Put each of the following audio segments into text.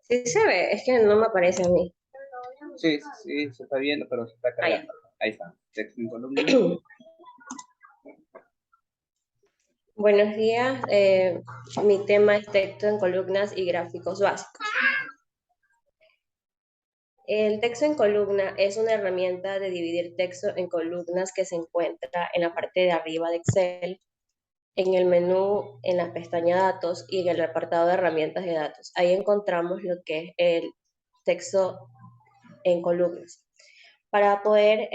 Sí se ve, es que no me aparece a mí. Sí, sí, se está viendo, pero se está Ah, ya. cargando. Ahí está, texto en columna. Buenos días, mi tema es texto en columnas y gráficos básicos. El texto en columna es una herramienta de dividir texto en columnas que se encuentra en la parte de arriba de Excel, en el menú, en la pestaña Datos y en el apartado de herramientas de datos. Ahí encontramos lo que es el texto en columnas. Para poder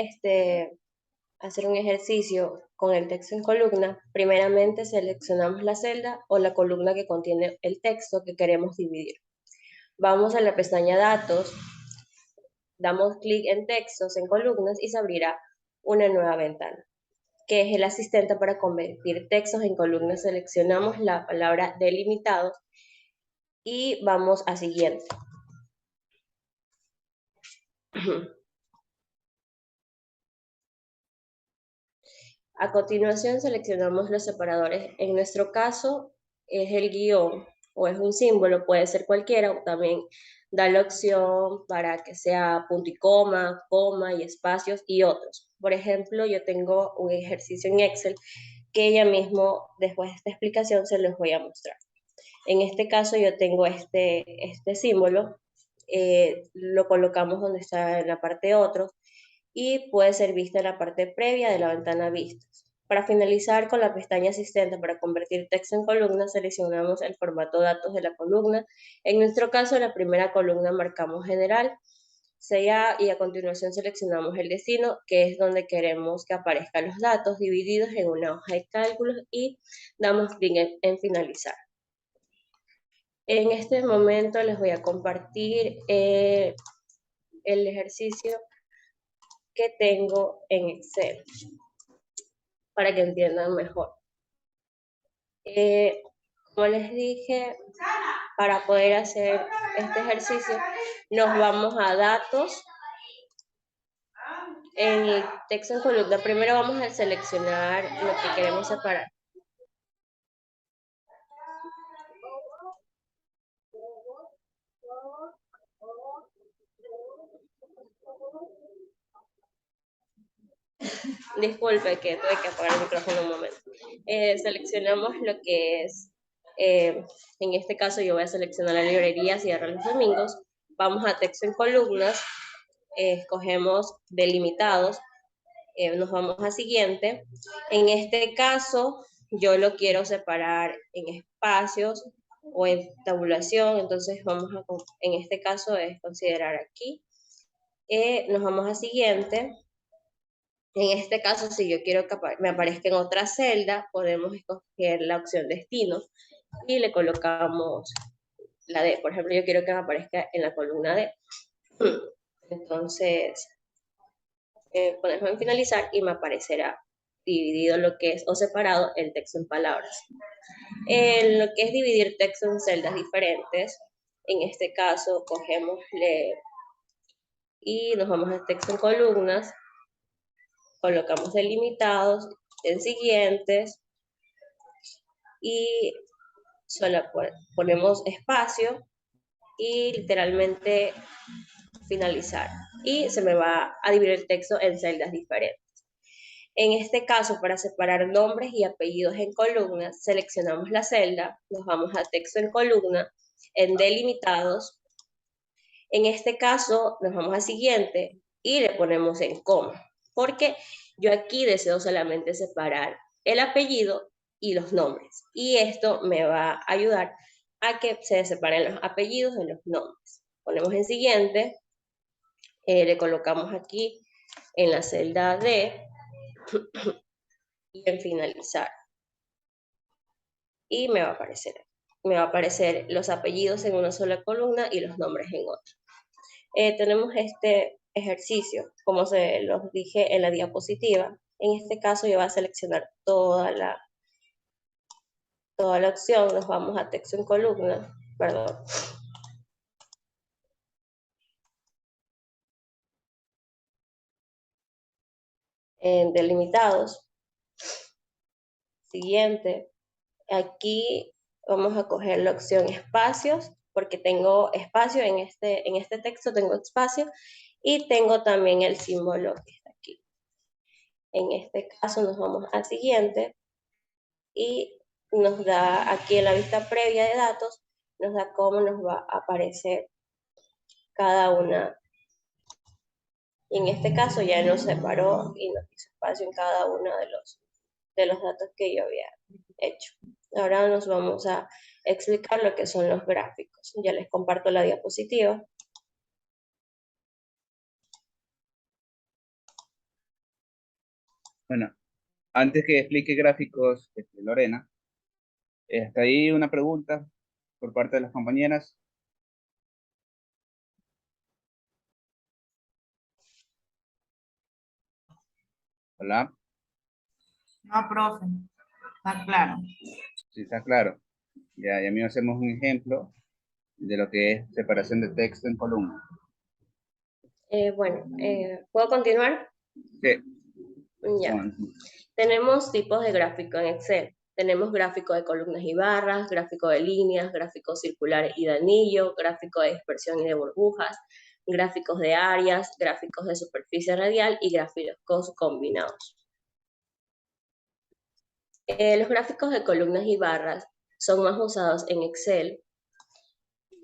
hacer un ejercicio con el texto en columna, primeramente seleccionamos la celda o la columna que contiene el texto que queremos dividir. Vamos a la pestaña Datos, damos clic en textos en columnas y se abrirá una nueva ventana, que es el asistente para convertir textos en columnas. Seleccionamos la palabra delimitados y vamos a siguiente. A continuación seleccionamos los separadores. En nuestro caso es el guión o es un símbolo, puede ser cualquiera, o también da la opción para que sea punto y coma y espacios y otros. Por ejemplo, yo tengo un ejercicio en Excel que ya mismo, después de esta explicación, se los voy a mostrar. En este caso yo tengo este símbolo, lo colocamos donde está en la parte otros y puede ser vista en la parte previa de la ventana vistas. Para finalizar con la pestaña asistente para convertir texto en columna, seleccionamos el formato datos de la columna. En nuestro caso, en la primera columna marcamos general, CA, y a continuación seleccionamos el destino, que es donde queremos que aparezcan los datos divididos en una hoja de cálculos y damos clic en finalizar. En este momento les voy a compartir el ejercicio que tengo en Excel para que entiendan mejor. Como les dije, para poder hacer este ejercicio, nos vamos a datos. En el texto en columna, primero vamos a seleccionar lo que queremos separar. Disculpe que tuve que apagar el micrófono un momento. Seleccionamos lo que es, en este caso yo voy a seleccionar la librería, cierra los domingos. Vamos a texto en columnas, escogemos delimitados, nos vamos a siguiente. En este caso yo lo quiero separar en espacios o en tabulación, entonces vamos a, en este caso es considerar aquí. Nos vamos a siguiente. En este caso, si yo quiero que me aparezca en otra celda, podemos escoger la opción destino y le colocamos la D. Por ejemplo, yo quiero que me aparezca en la columna D. Entonces, ponemos en finalizar y me aparecerá dividido lo que es o separado el texto en palabras. En lo que es dividir texto en celdas diferentes, en este caso cogemos y nos vamos a texto en columnas, colocamos delimitados en siguientes y solo ponemos espacio y literalmente finalizar. Y se me va a dividir el texto en celdas diferentes. En este caso, para separar nombres y apellidos en columnas, seleccionamos la celda, nos vamos a texto en columna, en delimitados. En este caso, nos vamos a siguiente y le ponemos en coma, porque yo aquí deseo solamente separar el apellido y los nombres. Y esto me va a ayudar a que se separen los apellidos de los nombres. Ponemos en siguiente, le colocamos aquí en la celda D y en finalizar. Y me va a aparecer los apellidos en una sola columna y los nombres en otra. Tenemos este ejercicio, como se los dije en la diapositiva. En este caso yo voy a seleccionar toda la opción, nos vamos a texto en columna, perdón. En delimitados, siguiente, Aquí vamos a coger la opción espacios, porque tengo espacio en este texto, tengo espacio, y tengo también el símbolo que está aquí. En este caso nos vamos al siguiente, y nos da aquí en la vista previa de datos, nos da cómo nos va a aparecer cada una. Y en este caso ya nos separó y nos hizo espacio en cada uno de los datos que yo había hecho. Ahora nos vamos a explicar lo que son los gráficos. Ya les comparto la diapositiva. Bueno, antes que explique gráficos, Lorena, hasta ahí una pregunta por parte de las compañeras. Hola, No, profe, está claro. sí está claro. Ya mismo hacemos un ejemplo de lo que es separación de texto en columna. ¿Puedo continuar? Sí, Ya. bueno, Tenemos tipos de gráfico en Excel. Tenemos gráfico de columnas y barras, gráfico de líneas, gráfico circular y de anillo, gráfico de dispersión y de burbujas, gráficos de áreas, gráficos de superficie radial y gráficos combinados. Los gráficos de columnas y barras son más usados en Excel,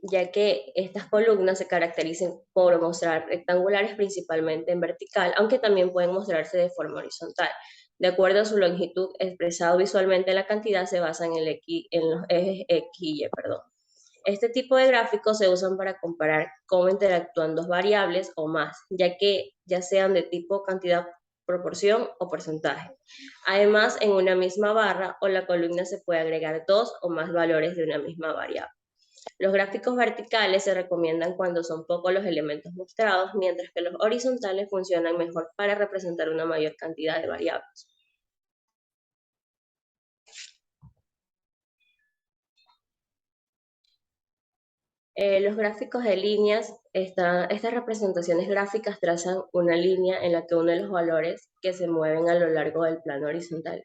ya que estas columnas se caracterizan por mostrar rectangulares principalmente en vertical, aunque también pueden mostrarse de forma horizontal. De acuerdo a su longitud, expresado visualmente la cantidad se basa en los ejes X y Y. Este tipo de gráficos se usan para comparar cómo interactúan dos variables o más, ya sean de tipo cantidad, proporción o porcentaje. Además, en una misma barra o la columna se puede agregar dos o más valores de una misma variable. Los gráficos verticales se recomiendan cuando son pocos los elementos mostrados, mientras que los horizontales funcionan mejor para representar una mayor cantidad de variables. Los gráficos de líneas, estas representaciones gráficas trazan una línea en la que uno de los valores que se mueven a lo largo del plano horizontal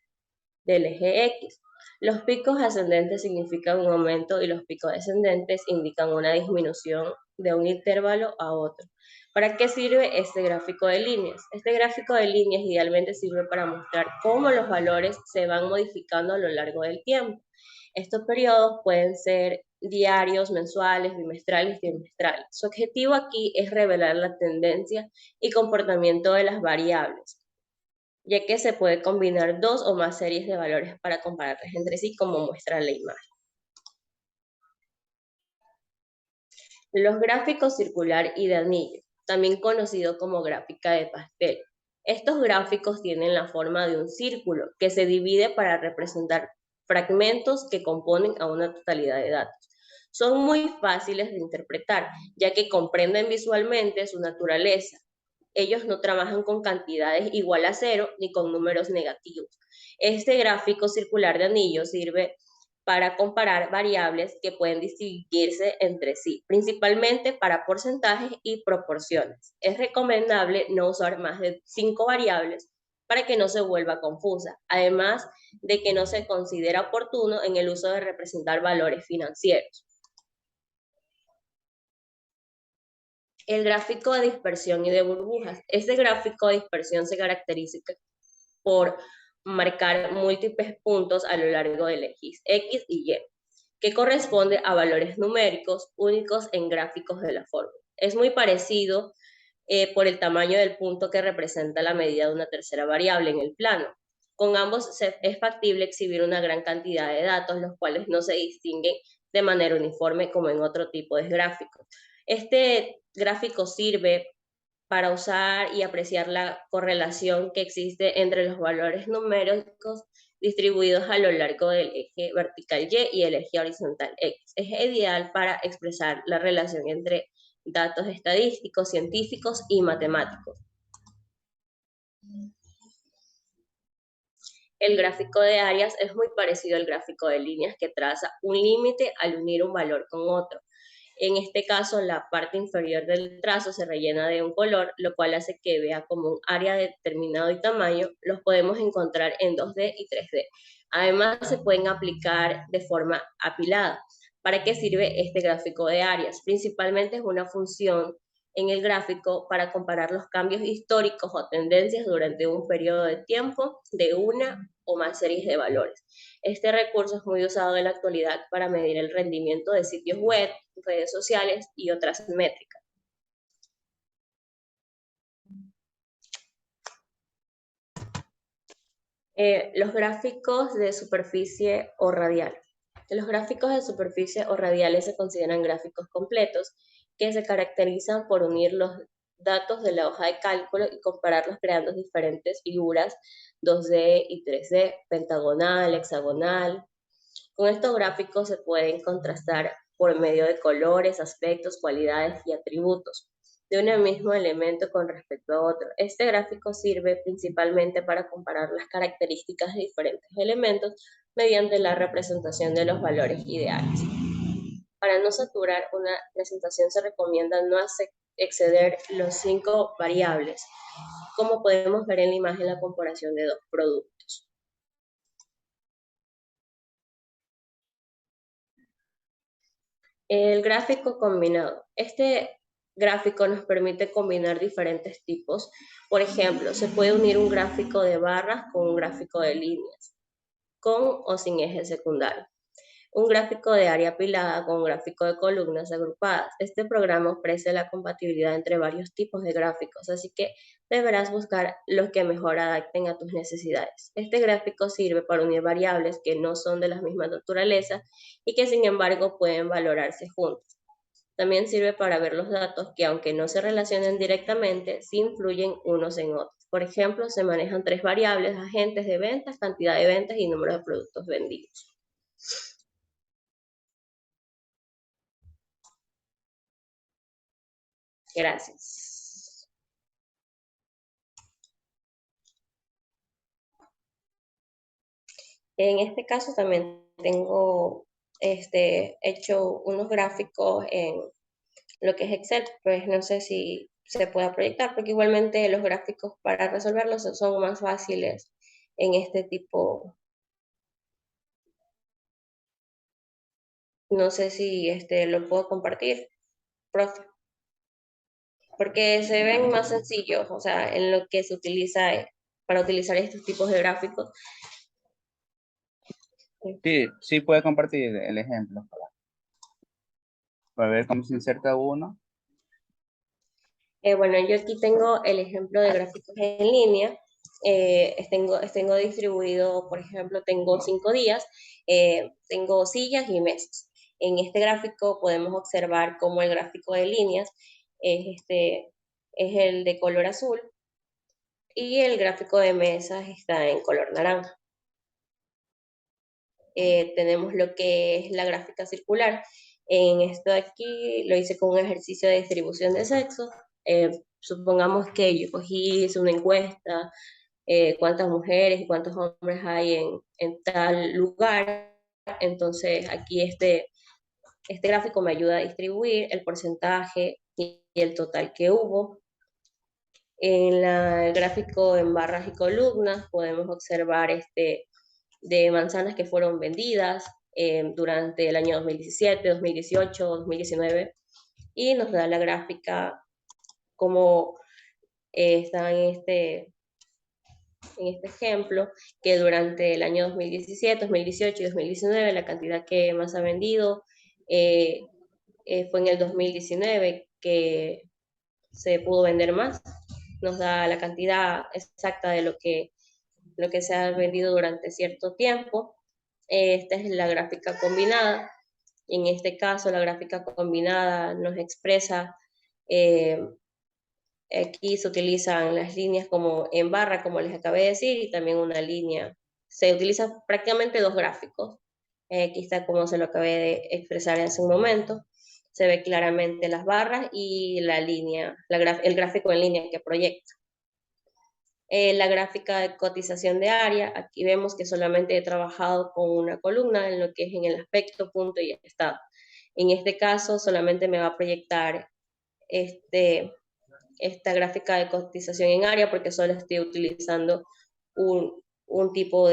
del eje X. Los picos ascendentes significan un aumento y los picos descendentes indican una disminución de un intervalo a otro. ¿Para qué sirve este gráfico de líneas? Este gráfico de líneas idealmente sirve para mostrar cómo los valores se van modificando a lo largo del tiempo. Estos periodos pueden ser diarios, mensuales, bimestrales y trimestrales. Su objetivo aquí es revelar la tendencia y comportamiento de las variables, ya que se puede combinar dos o más series de valores para compararlas entre sí, como muestra la imagen. Los gráficos circular y de anillo, también conocido como gráfica de pastel. Estos gráficos tienen la forma de un círculo que se divide para representar fragmentos que componen a una totalidad de datos. Son muy fáciles de interpretar, ya que comprenden visualmente su naturaleza. Ellos no trabajan con cantidades igual a cero ni con números negativos. Este gráfico circular de anillo sirve para comparar variables que pueden distinguirse entre sí, principalmente para porcentajes y proporciones. Es recomendable no usar más de 5 variables para que no se vuelva confusa, además de que no se considera oportuno en el uso de representar valores financieros. El gráfico de dispersión y de burbujas. Este gráfico de dispersión se caracteriza por marcar múltiples puntos a lo largo del eje X y Y, que corresponde a valores numéricos únicos en gráficos de la fórmula. Es muy parecido por el tamaño del punto que representa la medida de una tercera variable en el plano. Con ambos es factible exhibir una gran cantidad de datos, los cuales no se distinguen de manera uniforme como en otro tipo de gráficos. Este gráfico sirve para usar y apreciar la correlación que existe entre los valores numéricos distribuidos a lo largo del eje vertical Y y el eje horizontal X. Es ideal para expresar la relación entre datos estadísticos, científicos y matemáticos. El gráfico de áreas es muy parecido al gráfico de líneas, que traza un límite al unir un valor con otro. En este caso, la parte inferior del trazo se rellena de un color, lo cual hace que vea como un área determinado y tamaño. Los podemos encontrar en 2D y 3D. Además, se pueden aplicar de forma apilada. ¿Para qué sirve este gráfico de áreas? Principalmente es una función en el gráfico para comparar los cambios históricos o tendencias durante un periodo de tiempo de una o más series de valores. Este recurso es muy usado en la actualidad para medir el rendimiento de sitios web, redes sociales y otras métricas. Los gráficos de superficie o radial. Los gráficos de superficie o radiales se consideran gráficos completos que se caracterizan por unir los datos de la hoja de cálculo y compararlos creando diferentes figuras 2D y 3D, pentagonal, hexagonal. Con estos gráficos se pueden contrastar por medio de colores, aspectos, cualidades y atributos de un mismo elemento con respecto a otro. Este gráfico sirve principalmente para comparar las características de diferentes elementos mediante la representación de los valores ideales. Para no saturar una presentación se recomienda no exceder los 5 variables, como podemos ver en la imagen la comparación de dos productos. El gráfico combinado. Este gráfico nos permite combinar diferentes tipos. Por ejemplo, se puede unir un gráfico de barras con un gráfico de líneas, con o sin eje secundario. Un gráfico de área apilada con un gráfico de columnas agrupadas. Este programa ofrece la compatibilidad entre varios tipos de gráficos, así que deberás buscar los que mejor adapten a tus necesidades. Este gráfico sirve para unir variables que no son de la misma naturaleza y que sin embargo pueden valorarse juntos. También sirve para ver los datos que, aunque no se relacionen directamente, sí influyen unos en otros. Por ejemplo, se manejan 3 variables: agentes de ventas, cantidad de ventas y número de productos vendidos. Gracias. En este caso también tengo hecho unos gráficos en lo que es Excel, pues no sé si se pueda proyectar, porque igualmente los gráficos para resolverlos son más fáciles en este tipo. No sé si lo puedo compartir, profe, porque se ven más sencillos, o sea, en lo que se utiliza para utilizar estos tipos de gráficos. Sí, sí puede compartir el ejemplo para ver cómo se inserta uno. Bueno, yo aquí tengo el ejemplo de gráficos en línea. Tengo distribuido, por ejemplo, tengo 5 días, tengo sillas y mesas. En este gráfico podemos observar cómo el gráfico de líneas es el de color azul y el gráfico de mesas está en color naranja. Tenemos lo que es la gráfica circular. En esto de aquí lo hice con un ejercicio de distribución de sexo. Supongamos que yo hice una encuesta, cuántas mujeres y cuántos hombres hay en tal lugar. Entonces aquí este gráfico me ayuda a distribuir el porcentaje y el total que hubo. En el gráfico en barras y columnas podemos observar de manzanas que fueron vendidas durante el año 2017, 2018, 2019, y nos da la gráfica como está en este ejemplo, que durante el año 2017, 2018 y 2019 la cantidad que más ha vendido fue en el 2019 que se pudo vender más. Nos da la cantidad exacta de lo que se ha vendido durante cierto tiempo. Esta es la gráfica combinada. En este caso, la gráfica combinada nos expresa, aquí se utilizan las líneas como en barra, como les acabé de decir, y también una línea. Se utilizan prácticamente 2 gráficos. Aquí está como se lo acabé de expresar hace un momento. Se ve claramente las barras y la línea, el gráfico en línea que proyecta. La gráfica de cotización de área, aquí vemos que solamente he trabajado con una columna en lo que es en el aspecto, punto y estado. En este caso solamente me va a proyectar esta gráfica de cotización en área porque solo estoy utilizando un tipo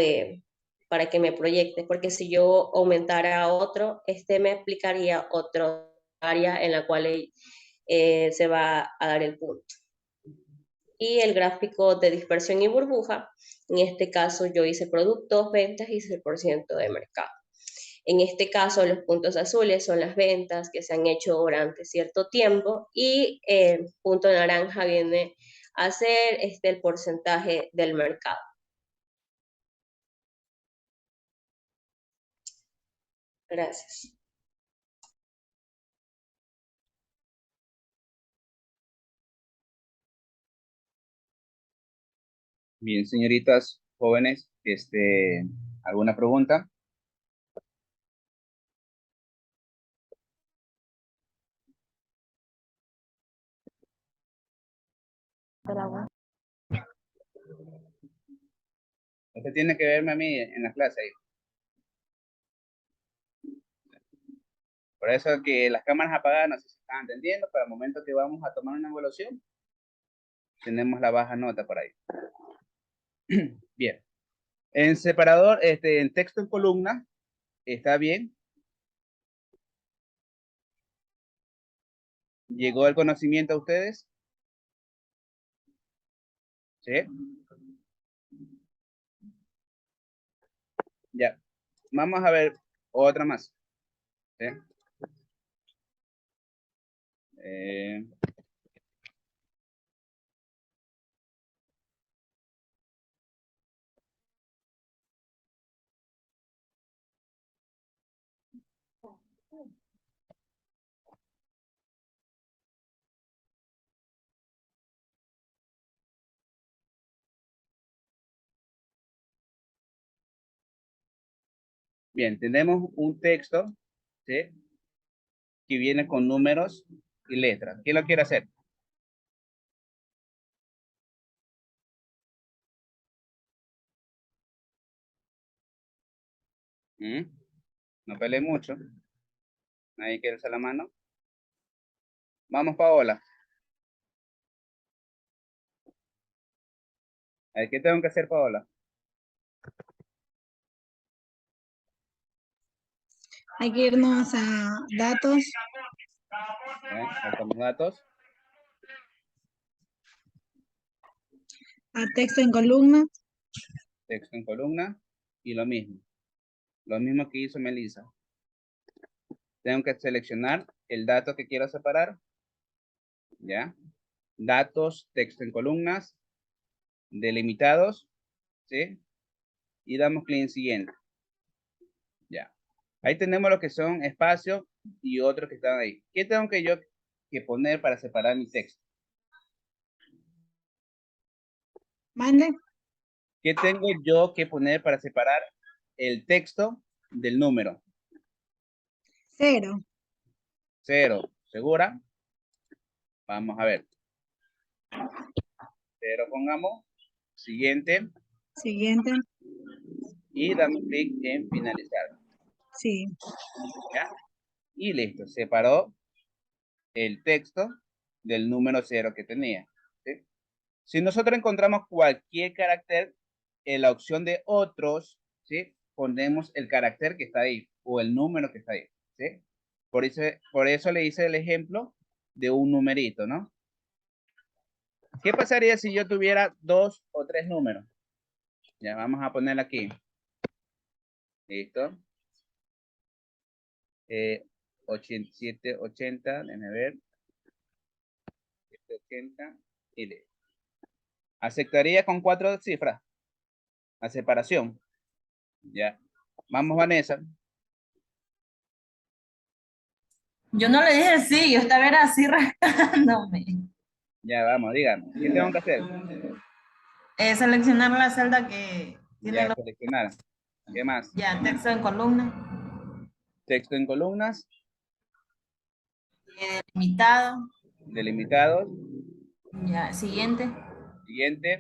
para que me proyecte, porque si yo aumentara otro, me aplicaría otro área en la cual se va a dar el punto. Y el gráfico de dispersión y burbuja, en este caso yo hice productos, ventas y hice el porcentaje de mercado. En este caso, los puntos azules son las ventas que se han hecho durante cierto tiempo y el punto naranja viene a ser el porcentaje del mercado. Gracias. Bien, señoritas jóvenes, ¿alguna pregunta? Usted tiene que verme a mí en la clase ahí. Por eso que las cámaras apagadas, no sé si están entendiendo, para el momento que vamos a tomar una evaluación, tenemos la baja nota por ahí. Bien. En separador, en texto en columna, ¿está bien? ¿Llegó el conocimiento a ustedes? ¿Sí? Ya. Vamos a ver otra más. ¿Sí? Bien, tenemos un texto, ¿sí? Que viene con números y letras. ¿Quién lo quiere hacer? ¿Mm? No pelee mucho. Nadie quiere alzar la mano. Vamos, Paola. A ver, ¿qué tengo que hacer, Paola? Hay que irnos a datos, Saltamos datos. a texto en columna, Texto en columna. Y lo mismo. Lo mismo que hizo Melissa. Tengo que seleccionar el dato que quiero separar. ¿Ya? Datos, texto en columnas, delimitados, ¿sí? Y damos clic en siguiente. Ya. Ahí tenemos lo que son espacios y otros que están ahí. ¿Qué tengo que poner para separar mi texto? mande, ¿Qué tengo yo que poner para separar el texto del número? 0, 0. ¿Segura? Vamos a ver. 0 pongamos. Siguiente. siguiente, Y damos clic en finalizar. sí, ¿Ya? Y listo. Separó el texto del número 0 que tenía. ¿Sí? Si nosotros encontramos cualquier carácter en la opción de otros, ¿sí? Ponemos el carácter que está ahí o el número que está ahí. ¿Sí? Por eso le hice el ejemplo de un numerito, ¿no? ¿Qué pasaría si yo tuviera 2 o 3 números? Ya vamos a poner aquí. Listo. 87, 80, déjenme ver. 80 y listo. Aceptaría con 4 cifras. La separación. Ya. Vamos, Vanessa. Yo no le dije sí, yo estaba era así rascándome. Ya, vamos, díganme. ¿Qué tengo que hacer? Seleccionar la celda que tiene Ya, seleccionar. ¿Qué más? ya texto en columna, Texto en columnas, delimitado, delimitados. ya siguiente. Siguiente.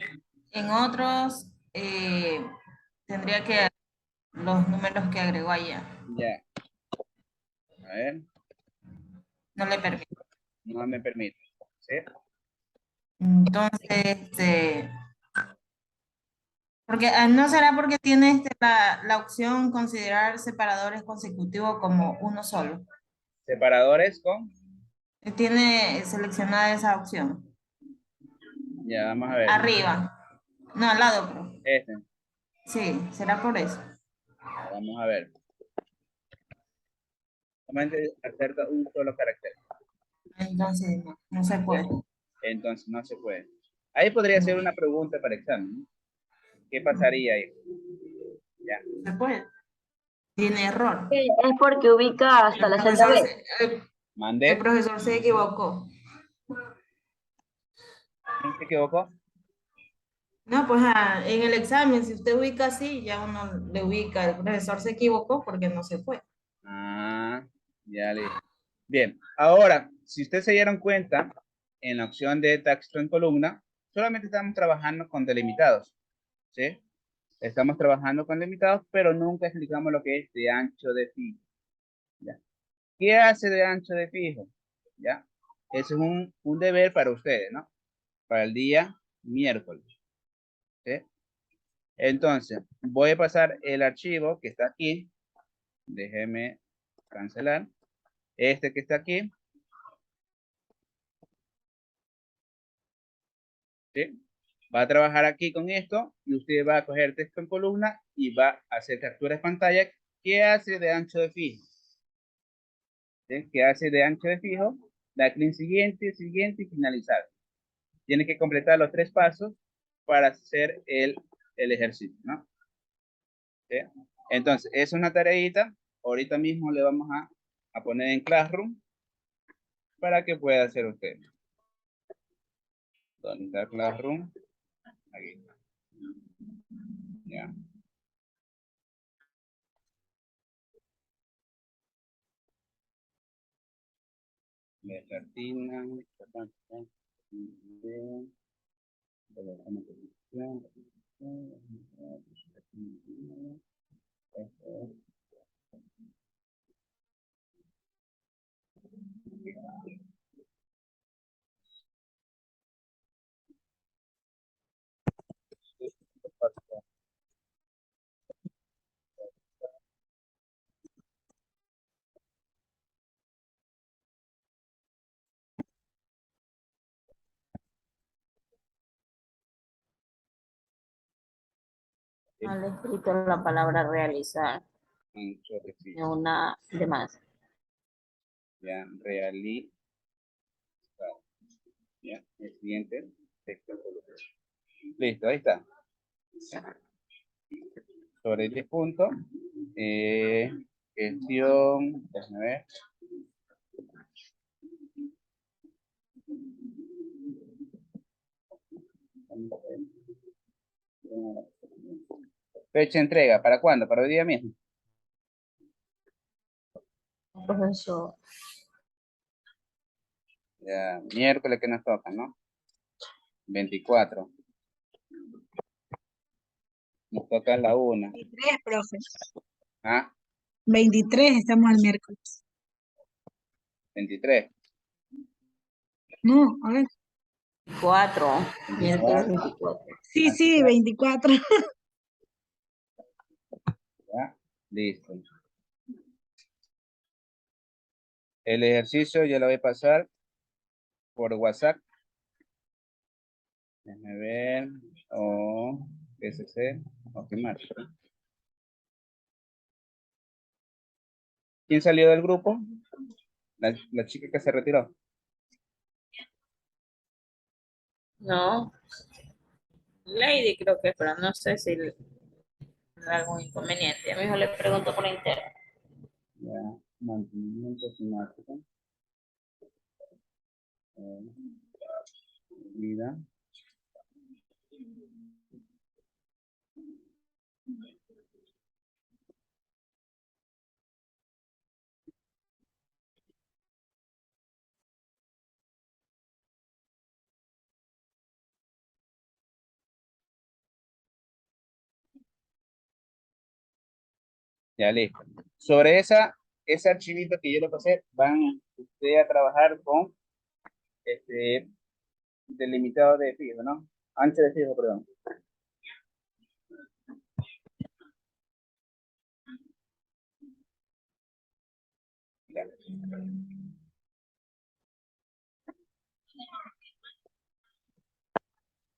En otros tendría que los números que agregó allá. Ya. A ver. No le permite. No me permite. ¿Sí? Entonces, porque no será porque tiene la opción considerar separadores consecutivos como uno solo. Separadores con. Tiene seleccionada esa opción. Ya, vamos a ver. Arriba. No, al lado, pero. Este. Sí, será por eso. Vamos a ver. Solamente acerta un solo carácter. Entonces, no, no se puede. Entonces no se puede. Ahí podría ser No, una pregunta para examen, ¿no? ¿Qué pasaría ahí? Ya. se puede. Tiene error. Es porque ubica hasta El la celda profesor B. el Mandé. profesor se equivocó. ¿Quién se equivocó? No, pues en el examen, si usted ubica así, ya uno le ubica. El profesor se equivocó porque no se fue. Ah, ya le. Bien. Ahora, si ustedes se dieron cuenta, en la opción de texto en columna, solamente estamos trabajando con delimitados. ¿Sí? Estamos trabajando con delimitados, pero nunca explicamos lo que es de ancho de fijo. ¿Ya? ¿Qué hace de ancho de fijo? ¿Ya? Ese es un deber para ustedes, ¿no? Para el día miércoles. ¿Sí? Entonces, voy a pasar el archivo que está aquí. Déjeme cancelar. Este que está aquí. ¿Sí? Va a trabajar aquí con esto y usted va a coger texto en columna y va a hacer captura de pantalla. ¿Qué hace de ancho de fijo? ¿Sí? ¿Qué hace de ancho de fijo? Da clic siguiente, siguiente y finalizar. Tiene que completar los 3 pasos para hacer el ejercicio, ¿no? ¿Sí? Entonces, es una tareita. Ahorita mismo le vamos a poner en Classroom para que pueda hacer usted. ¿Dónde está Classroom? Aquí está. Ya. Latina, Mal escrito la palabra realizar, es una de más. Ya, realizar. Ya, el siguiente texto. Listo, ahí está. Sobre 10 puntos. Gestión, déjame ver. Fecha de entrega, ¿para cuándo? ¿Para hoy día mismo? Profesor, Ya, miércoles que nos toca, ¿no? 24. Nos toca la 1. 23, profe. ¿Ah? 23 estamos el miércoles. 23. No, a ver. 4, miércoles 24. 24. Sí, 24. Ya, listo. El ejercicio ya lo voy a pasar por WhatsApp. Déjame ver. O PSC. O firmar. ¿Quién salió del grupo? La chica que se retiró. No, Lady creo que, pero no sé si habrá algún inconveniente. A mi hijo le pregunto por interno. Ya, mantenimiento sistemático. Vida. Ya listo. Sobre esa ese archivito que yo le pasé, van ustedes a trabajar con delimitado de fijo, ¿no? Ancho de fijo, perdón. Ya.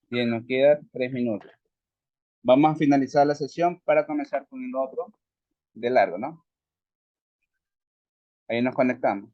Bien, nos queda 3 minutos. Vamos a finalizar la sesión para comenzar con el otro de largo, ¿no? Ahí nos conectamos.